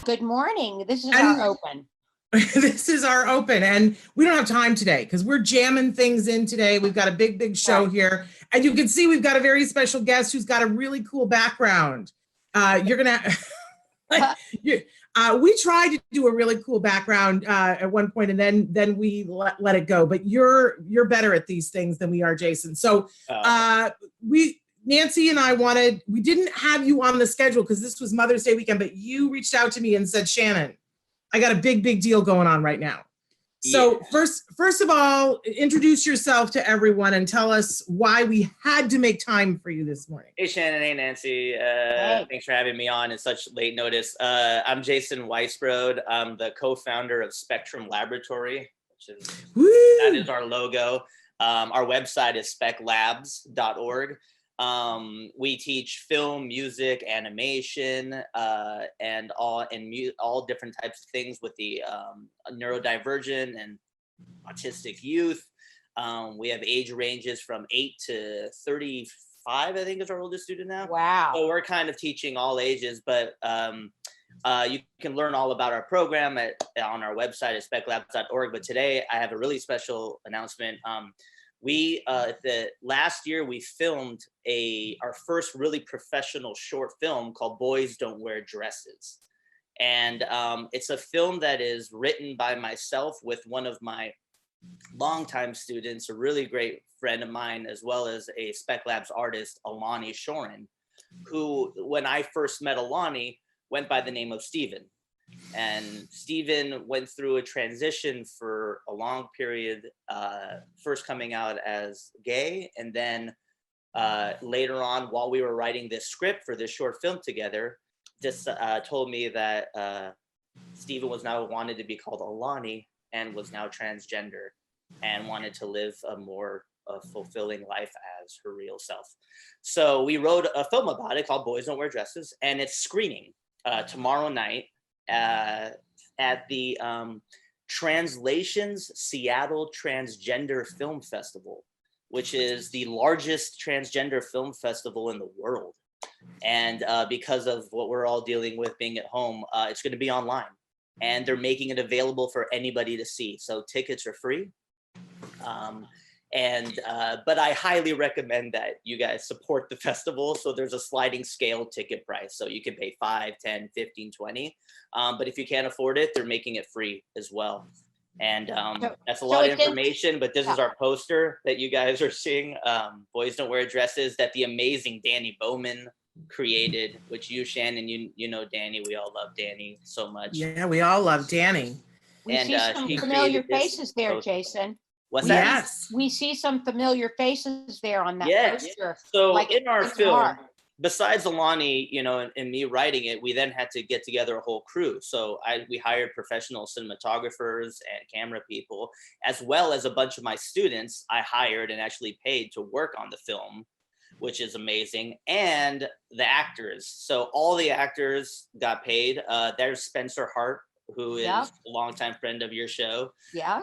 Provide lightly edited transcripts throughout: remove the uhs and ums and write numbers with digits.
Good morning. This is And- our open. This is our open, and we don't have time today because we're jamming things in today. We've got a big show here, and you can see we've got a very special guest who's got a really cool background. You're gonna, we tried to do a really cool background at one point, and then we let it go. But you're better at these things than we are, Jason. So Nancy and I we didn't have you on the schedule because this was Mother's Day weekend, but you reached out to me and said, Shannon, I got a big deal going on right now. So first of all, introduce yourself to everyone and tell us why we had to make time for you this morning. Hey, Shannon. Hey, Nancy. Thanks for having me on at such late notice. I'm Jason Weissbrod. I'm the co-founder of Spectrum Laboratory, that is our logo. Our website is speclabs.org. We teach film, music, animation, and all different types of things with the neurodivergent and autistic youth. We have age ranges from 8 to 35, I think is our oldest student now. Wow. So we're kind of teaching all ages, but you can learn all about our program on our website at speclabs.org. But today I have a really special announcement. Last year we filmed our first really professional short film called Boys Don't Wear Dresses. And it's a film that is written by myself with one of my longtime students, a really great friend of mine, as well as a Spec Labs artist, Alani Shorin, who, when I first met Alani, went by the name of Steven. And Steven went through a transition for a long period, first coming out as gay, and then later on, while we were writing this script for this short film together, just told me that Steven was now wanted to be called Alani and was now transgender and wanted to live a more fulfilling life as her real self. So we wrote a film about it called Boys Don't Wear Dresses, and it's screening tomorrow night at the Translations Seattle Transgender Film Festival, which is the largest transgender film festival in the world. And because of what we're all dealing with being at home, it's going to be online, and they're making it available for anybody to see. So tickets are free. But I highly recommend that you guys support the festival. So there's a sliding scale ticket price. So you can pay 5, 10, 15, 20. But if you can't afford it, they're making it free as well. And that's a lot of information, but this is our poster that you guys are seeing. Boys Don't Wear Dresses, that the amazing Danny Bowman created, which you, Shannon, you know Danny. We all love Danny so much. Yeah, we all love Danny. We see some familiar faces there, poster. Jason. What's that? Yes. We see some familiar faces there on that poster. So like in our film, besides Alani, and me writing it, we then had to get together a whole crew. So we hired professional cinematographers and camera people, as well as a bunch of my students I hired and actually paid to work on the film, which is amazing, and the actors. So all the actors got paid. There's Spencer Hart, who is a longtime friend of your show. Yeah.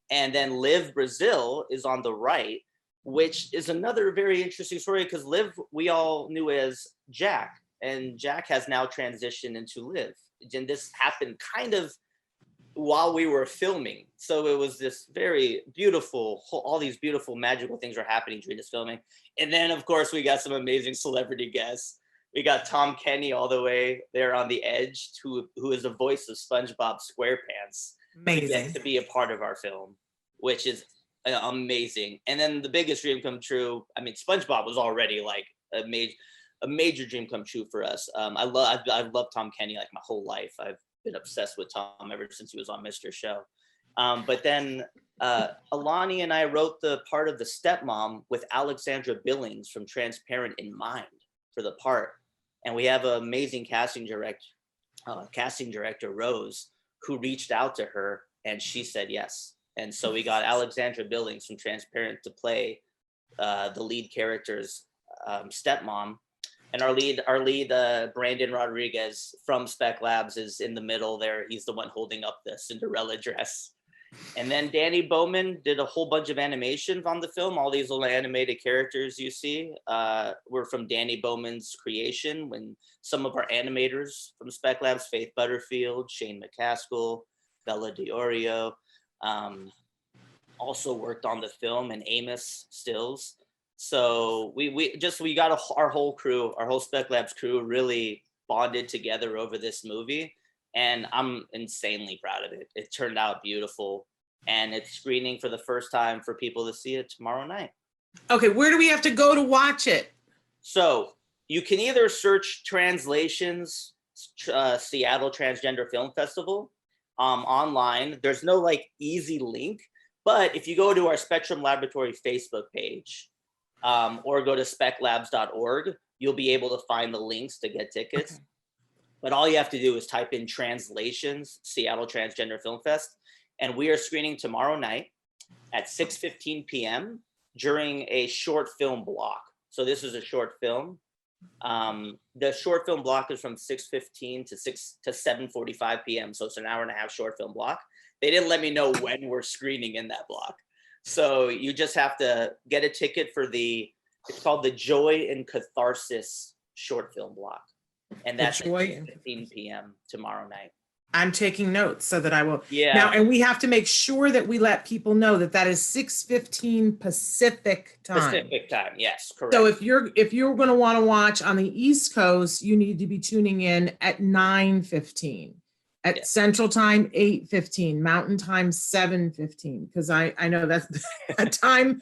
And then Liv Brazil is on the right, which is another very interesting story because Liv, we all knew as Jack, and Jack has now transitioned into Liv. And this happened kind of while we were filming. So it was this very beautiful, all these beautiful, magical things were happening during this filming. And then, of course, we got some amazing celebrity guests. We got Tom Kenny all the way there on the edge, who is the voice of SpongeBob SquarePants. Amazing. To be a part of our film, which is amazing. And then the biggest dream come true. I mean, SpongeBob was already like a major dream come true for us. I've loved Tom Kenny like my whole life. I've been obsessed with Tom ever since he was on Mr. Show. But then Alani and I wrote the part of the stepmom with Alexandra Billings from Transparent in mind for the part. And we have an amazing casting director, Rose, who reached out to her and she said yes. And so we got Alexandra Billings from Transparent to play the lead character's stepmom. And our lead, Brandon Rodriguez from Spec Labs, is in the middle there. He's the one holding up the Cinderella dress. And then Danny Bowman did a whole bunch of animations on the film. All these little animated characters you see were from Danny Bowman's creation. When some of our animators from Spec Labs, Faith Butterfield, Shane McCaskill, Bella DiOrio, also worked on the film, and Amos Stills. So we got our whole crew, our whole Spec Labs crew really bonded together over this movie. And I'm insanely proud of it. It turned out beautiful. And it's screening for the first time for people to see it tomorrow night. Okay, where do we have to go to watch it? So you can either search Translations, Seattle Transgender Film Festival online. There's no like easy link, but if you go to our Spectrum Laboratory Facebook page or go to speclabs.org, you'll be able to find the links to get tickets. Okay. But all you have to do is type in Translations, Seattle Transgender Film Fest. And we are screening tomorrow night at 6:15 p.m. during a short film block. So this is a short film. The short film block is from 6:15 to 7:45 p.m. So it's an hour and a half short film block. They didn't let me know when we're screening in that block. So you just have to get a ticket for it's called the Joy and Catharsis short film block. And that's at 6:15 p.m. tomorrow night. I'm taking notes so that I will. Yeah. Now, and we have to make sure that we let people know that that is 6:15 Pacific time. Pacific time, yes, correct. So if you're going to want to watch on the East Coast, you need to be tuning in at 9:15. At Central Time, 8:15. Mountain Time, 7:15. Because I know that's that time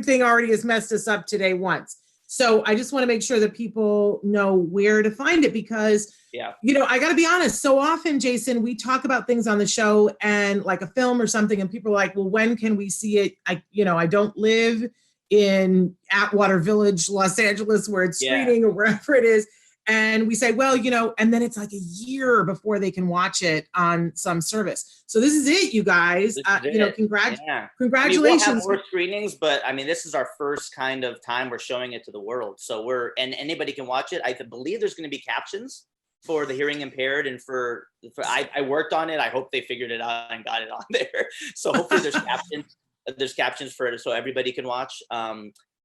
thing already has messed us up today once. So I just want to make sure that people know where to find it, because I got to be honest. So often, Jason, we talk about things on the show and like a film or something, and people are like, well, when can we see it? I don't live in Atwater Village, Los Angeles, where it's screening or wherever it is. And we say, well, and then it's like a year before they can watch it on some service. So this is it, you guys. Congratulations. We'll have more screenings, but I mean, this is our first kind of time we're showing it to the world. So and anybody can watch it. I believe there's going to be captions for the hearing impaired, and for I worked on it. I hope they figured it out and got it on there. So hopefully there's captions. There's captions for it so everybody can watch.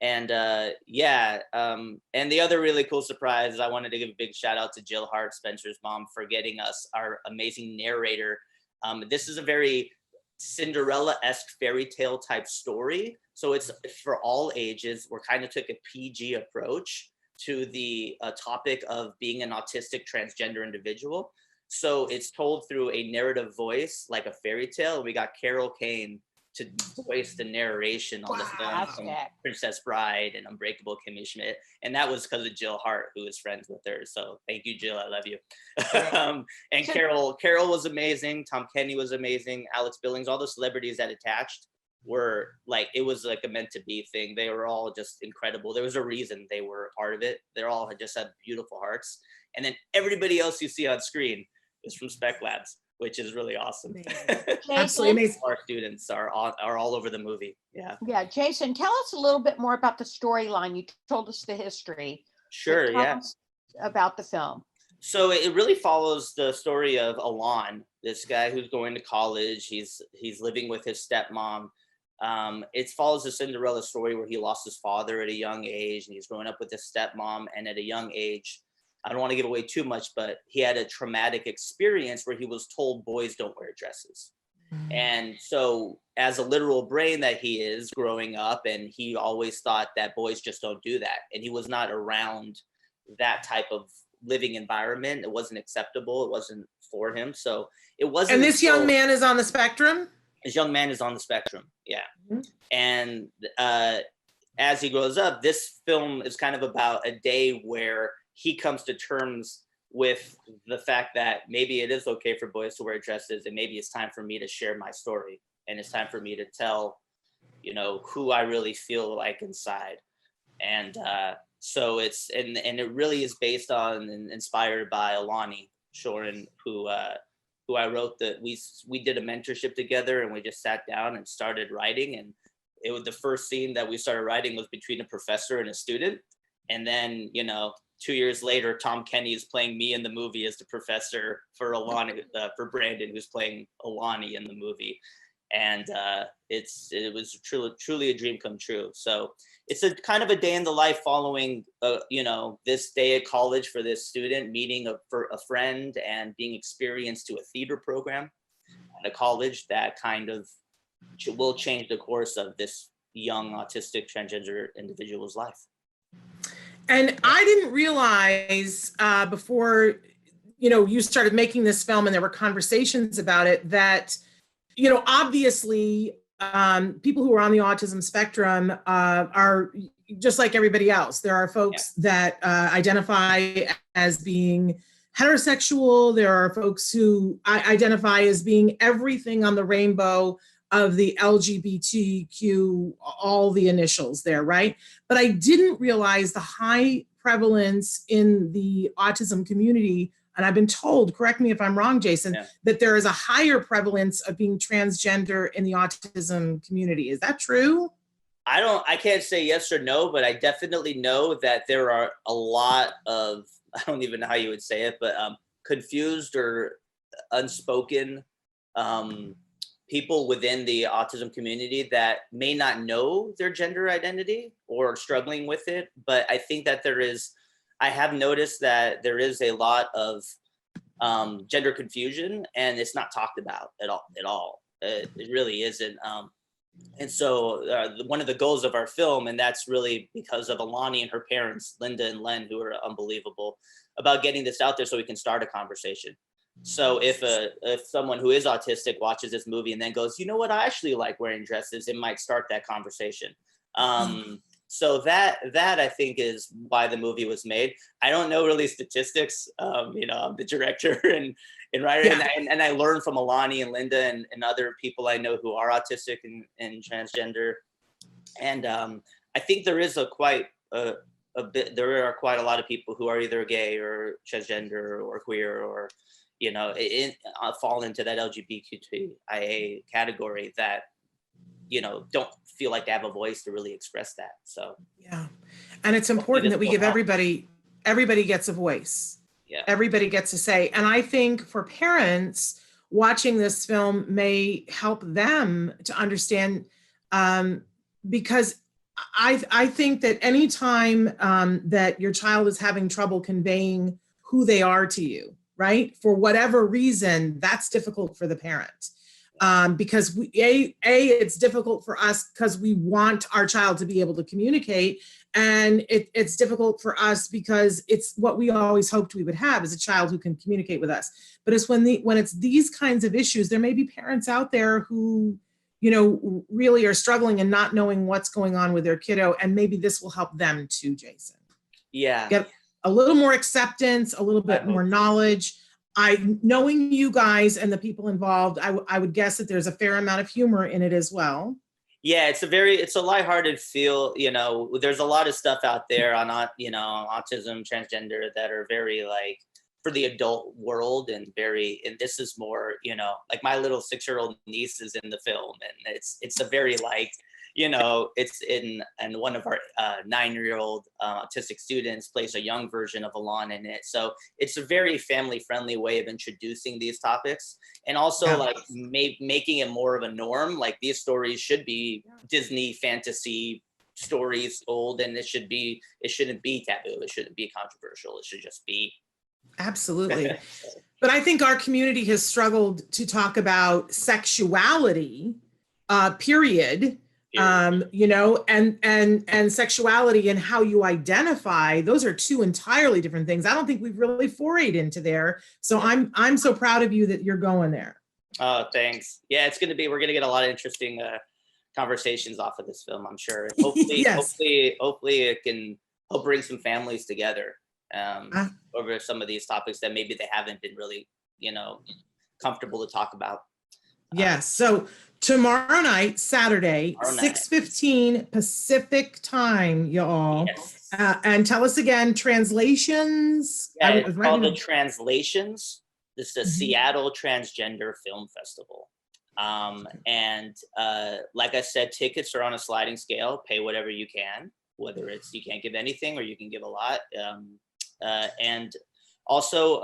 And the other really cool surprise is I wanted to give a big shout out to Jill Hart, Spencer's mom, for getting us our amazing narrator. This is a very Cinderella-esque fairy tale type story. So it's for all ages. We're kind of took a PG approach to the topic of being an autistic transgender individual. So it's told through a narrative voice, like a fairy tale. We got Carol Kane to voice the narration on the film from Princess Bride and Unbreakable Kimmy Schmidt. And that was because of Jill Hart, who is friends with her. So thank you, Jill, I love you. And Carol was amazing. Tom Kenny was amazing. Alex Billings, all the celebrities that attached were like, it was like a meant to be thing. They were all just incredible. There was a reason they were a part of it. They all just had beautiful hearts. And then everybody else you see on screen is from Spec Labs, which is really awesome. Absolutely amazing. Our students are all over the movie. Yeah, Jason, tell us a little bit more about the storyline. You told us the history. Sure, tell us about the film. So it really follows the story of Alon, this guy who's going to college. He's living with his stepmom. It follows a Cinderella story where he lost his father at a young age, and he's growing up with his stepmom. And at a young age, I don't want to give away too much, but he had a traumatic experience where he was told boys don't wear dresses. Mm-hmm. And so as a literal brain that he is growing up, and he always thought that boys just don't do that. And he was not around that type of living environment. It wasn't acceptable. It wasn't for him. So it wasn't. And this young man is on the spectrum? This young man is on the spectrum. Yeah. Mm-hmm. And as he grows up, this film is kind of about a day where he comes to terms with the fact that maybe it is okay for boys to wear dresses, and maybe it's time for me to share my story, and it's time for me to tell, who I really feel like inside. And so it's, and it really is based on and inspired by Alani Shorin, who I wrote we did a mentorship together, and we just sat down and started writing. And it was the first scene that we started writing was between a professor and a student. And then, 2 years later, Tom Kenny is playing me in the movie as the professor for Alani, for Brandon, who's playing Alani in the movie. and it was truly a dream come true. So it's a kind of a day in the life following this day at college for this student, meeting for a friend and being experienced to a theater program at a college that kind of will change the course of this young autistic transgender individual's life. And I didn't realize before, you started making this film and there were conversations about it that, obviously people who are on the autism spectrum are just like everybody else. There are folks that identify as being heterosexual. There are folks who identify as being everything on the rainbow of the LGBTQ, all the initials there, right? But I didn't realize the high prevalence in the autism community, and I've been told, correct me if I'm wrong, Jason, that there is a higher prevalence of being transgender in the autism community. Is that true? I can't say yes or no, but I definitely know that there are a lot of, I don't even know how you would say it, but confused or unspoken people within the autism community that may not know their gender identity or are struggling with it. But I think that I have noticed that there is a lot of gender confusion, and it's not talked about at all. It really isn't. And so one of the goals of our film, and that's really because of Alani and her parents, Linda and Len, who are unbelievable, about getting this out there so we can start a conversation. So if someone who is autistic watches this movie and then goes, you know what, I actually like wearing dresses, it might start that conversation. So that I think is why the movie was made. I don't know really statistics. I'm the director and writer, and I learned from Alani and Linda and other people I know who are autistic and transgender. And I think there is there are quite a lot of people who are either gay or transgender or queer or fall into that LGBTQIA category that don't feel like they have a voice to really express that. So and it's important that we give everybody gets a voice. Everybody gets to say. And I think for parents watching this film may help them to understand, because I think that anytime that your child is having trouble conveying who they are to you, right, for whatever reason, that's difficult for the parent. Because it's difficult for us because we want our child to be able to communicate, and it's difficult for us because it's what we always hoped we would have, is a child who can communicate with us. But it's when it's these kinds of issues, there may be parents out there who really are struggling and not knowing what's going on with their kiddo, and maybe this will help them too, Jason. Get a little more acceptance, a little bit more knowledge. Knowing you guys and the people involved, I would guess that there's a fair amount of humor in it as well. Yeah, it's a lighthearted feel. There's a lot of stuff out there on autism, transgender that are very like for the adult world, and this is more, like my little 6-year-old niece is in the film, and it's a very like, it's and one of our 9-year-old autistic students plays a young version of Alon in it. So it's a very family-friendly way of introducing these topics, and also like making it more of a norm. Like these stories should be Disney fantasy stories told, and it shouldn't be taboo. It shouldn't be controversial. It should just be. Absolutely. But I think our community has struggled to talk about sexuality, period. And sexuality and how you identify, those are two entirely different things. I don't think we've really forayed into there. So I'm so proud of you that you're going there. Oh, thanks. Yeah, we're gonna get a lot of interesting conversations off of this film, I'm sure. Hopefully, hopefully it can help bring some families together over some of these topics that maybe they haven't been really, comfortable to talk about. Yes. So tomorrow night, Saturday, 6:15 Pacific time, y'all. Yes. And tell us again, translations. Yeah, it's called the Translations. This is the Seattle Transgender Film Festival. And like I said, tickets are on a sliding scale. Pay whatever you can, whether it's you can't give anything or you can give a lot. And also,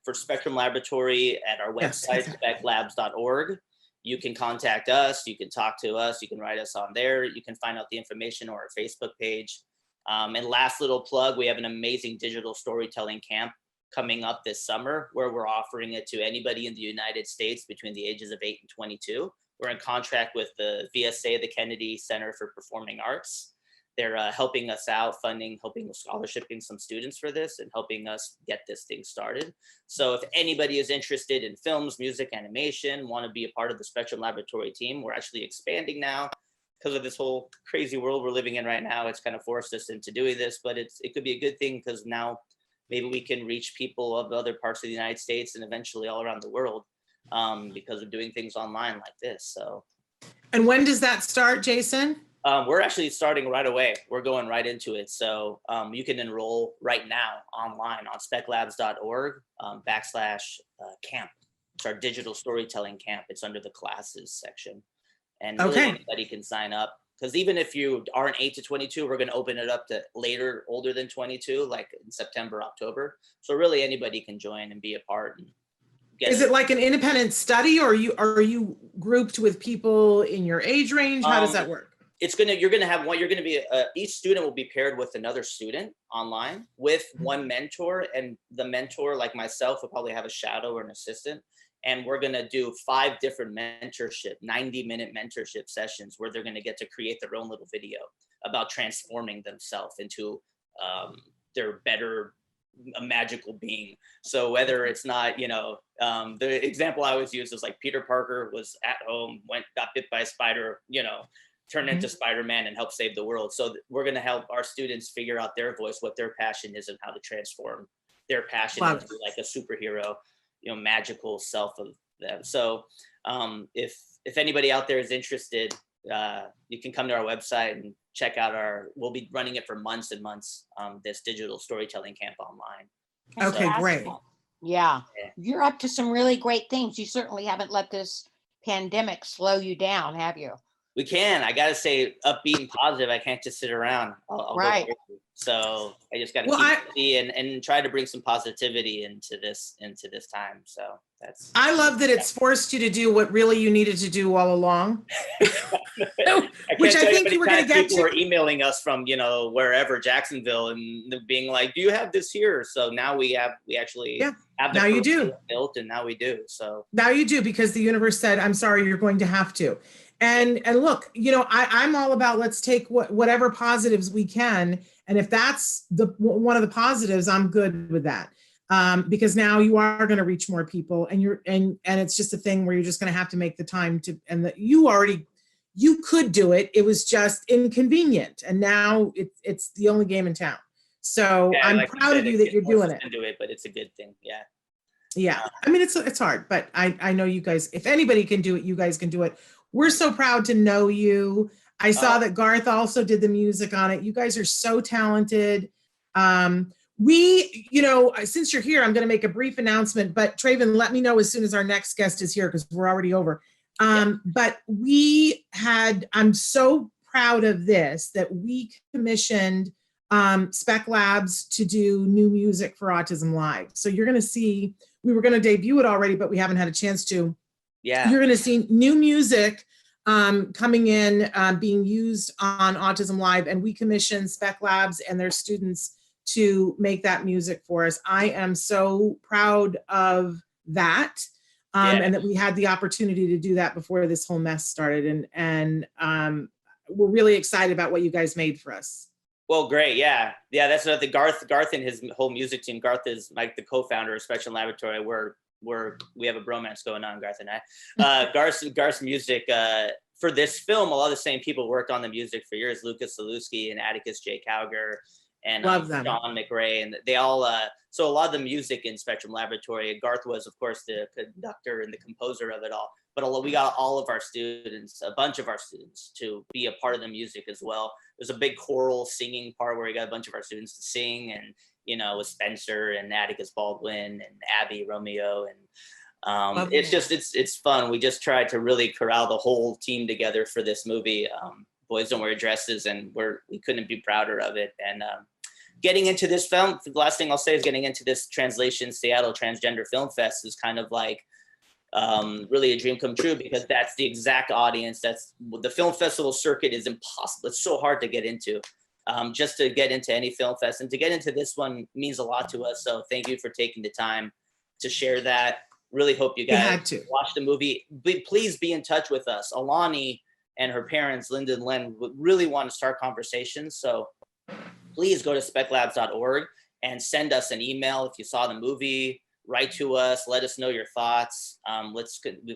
for Spectrum Laboratory at our website, speclabs.org, you can contact us, you can talk to us, you can write us on there, you can find out the information on our Facebook page. And last little plug, we have an amazing digital storytelling camp coming up this summer where we're offering it to anybody in the United States between the ages of 8 and 22. We're in contract with the VSA, the Kennedy Center for Performing Arts. They're helping us out, helping scholarshiping some students for this and helping us get this thing started. So if anybody is interested in films, music, animation, want to be a part of the Spectrum Laboratory team, we're actually expanding now because of this whole crazy world we're living in right now. It's kind of forced us into doing this, but it could be a good thing because now maybe we can reach people of other parts of the United States and eventually all around the world because of doing things online like this. So. And when does that start, Jason? We're actually starting right away. We're going right into it. So you can enroll right now online on speclabs.org /camp. It's our digital storytelling camp. It's under the classes section. And really anybody can sign up. Because even if you aren't 8 to 22, we're going to open it up to later, older than 22, like in September, October. So really anybody can join and be a part. And is it like an independent study, or are you grouped with people in your age range? How does that work? You're gonna be each student will be paired with another student online with one mentor, and the mentor, like myself, will probably have a shadow or an assistant. And we're gonna do 5 different 90-minute mentorship sessions where they're gonna get to create their own little video about transforming themselves into their better, a magical being. So whether it's not, the example I always use is like Peter Parker was at home, got bit by a spider, turned into Spider-Man and help save the world. So we're going to help our students figure out their voice, what their passion is, and how to transform their passion into like a superhero, magical self of them. So if anybody out there is interested, you can come to our website and check out we'll be running it for months and months, this digital storytelling camp online. Okay, So, great. Yeah, you're up to some really great things. You certainly haven't let this pandemic slow you down, have you? We can. I gotta say, upbeat and positive. I can't just sit around. I'll right. Go crazy. So I just gotta keep busy and try to bring some positivity into this time. So that's. I love that it's forced you to do what really you needed to do all along. Which I think you were going to get to. People were emailing us from wherever, Jacksonville, and being like, "Do you have this here?" So now we actually have the now you do built, and now we do. So now you do, because the universe said, "I'm sorry, you're going to have to." And look, I'm all about, let's take whatever positives we can. And if that's one of the positives, I'm good with that. Because now you are going to reach more people, and it's just a thing where you're just going to have to make the time to, and that you could do it. It was just inconvenient. And now it's the only game in town. So I'm proud of you that you're doing it. Do it, but it's a good thing. Yeah. Yeah. I mean, it's hard, but I know you guys, if anybody can do it, you guys can do it. We're so proud to know you. I saw that Garth also did the music on it. You guys are so talented. Since you're here, I'm going to make a brief announcement, but Traven, let me know as soon as our next guest is here, because we're already over. But I'm so proud of this, that we commissioned Spec Labs to do new music for Autism Live. So you're going to see, we were going to debut it already, but we haven't had a chance to. Yeah. You're going to see new music coming in, being used on Autism Live, and we commissioned Spec Labs and their students to make that music for us. I am so proud of that, and that we had the opportunity to do that before this whole mess started. And we're really excited about what you guys made for us. Well, great. Yeah. That's the Garth and his whole music team. Garth is like the co-founder of Spectrum Laboratory. We have a bromance going on, Garth and I. Garth's music for this film, a lot of the same people worked on the music for years: Lucas Zaluski and Atticus J. Cowger and John McRae, and they all. So a lot of the music in Spectrum Laboratory, Garth was, of course, the conductor and the composer of it all. But we got all of our students, a bunch of our students, to be a part of the music as well. There's a big choral singing part where we got a bunch of our students to sing, and with Spencer and Atticus Baldwin and Abby Romeo, and it's fun. We just tried to really corral the whole team together for this movie. Boys Don't Wear Dresses, and we couldn't be prouder of it. And getting into this film, the last thing I'll say is getting into this Translation Seattle Transgender Film Fest is kind of like really a dream come true, because that's the exact audience. That's the film festival circuit is impossible. It's so hard to get into. Just to get into any film fest, and to get into this one means a lot to us. So thank you for taking the time to share that. Really hope you guys watch the movie. Please be in touch with us. Alani and her parents, Linda and Len, would really want to start conversations. So please go to speclabs.org and send us an email if you saw the movie. Write to us. Let us know your thoughts. We'll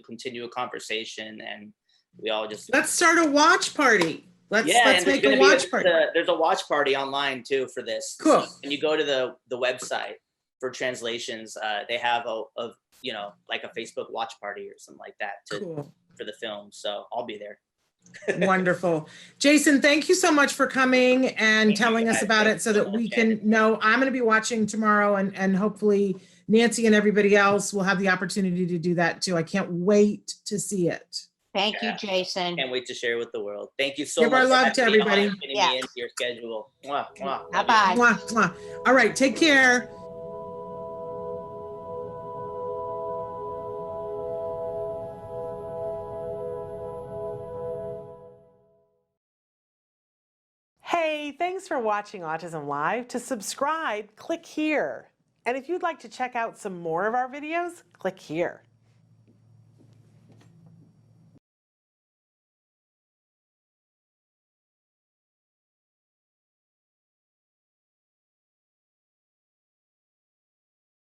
continue a conversation, and we all just let's start a watch party. Let's make a watch party. There's a watch party online too for this. Cool. So when you go to the website for translations, they have a like a Facebook watch party or something like that for the film. So I'll be there. Wonderful. Jason, thank you so much for coming and telling us about it so that we can know. I'm going to be watching tomorrow, and hopefully Nancy and everybody else will have the opportunity to do that too. I can't wait to see it. Thank you, Jason. Can't wait to share with the world. Thank you so much. Give our love to everybody. Fitting me into your schedule. Mwah, mwah. Bye-bye. Mwah, mwah. All right, take care. Hey, thanks for watching Autism Live. To subscribe, click here. And if you'd like to check out some more of our videos, click here.